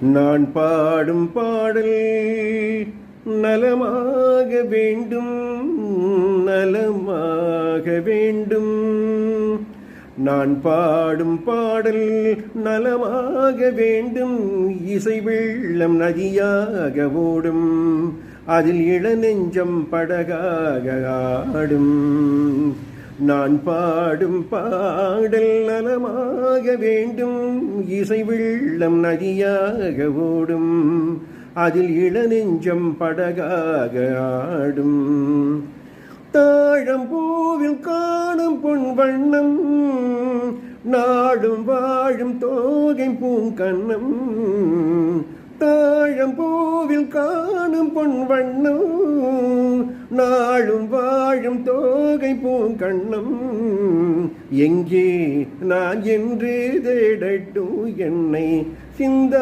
நான் பாடும் பாடல் நலமாக வேண்டும், நலமாக வேண்டும். நான் பாடும் பாடல் நலமாக வேண்டும். இசை வெள்ளம் நதியாக ஓடும், அதில் இளநெஞ்சம் படகாக ஆடும். நான் பாடும் பாடல் நலமாக வேண்டும். இசை வெள்ளம் நதியாக ஓடும், அதில் இளநெஞ்சம் படகாக ஆடும். தாழம்பூவில் காணும் பொன் வண்ணம், நாடும் வாழும் தோகை பூங்கண்ணம். தாழம்பூவில் காணும் பொன் வண்ணம், நாளும் வாழும் தோகை பூங்கண்ணம். எங்கே நான் என்று தேடட்டும் என்னை சிந்த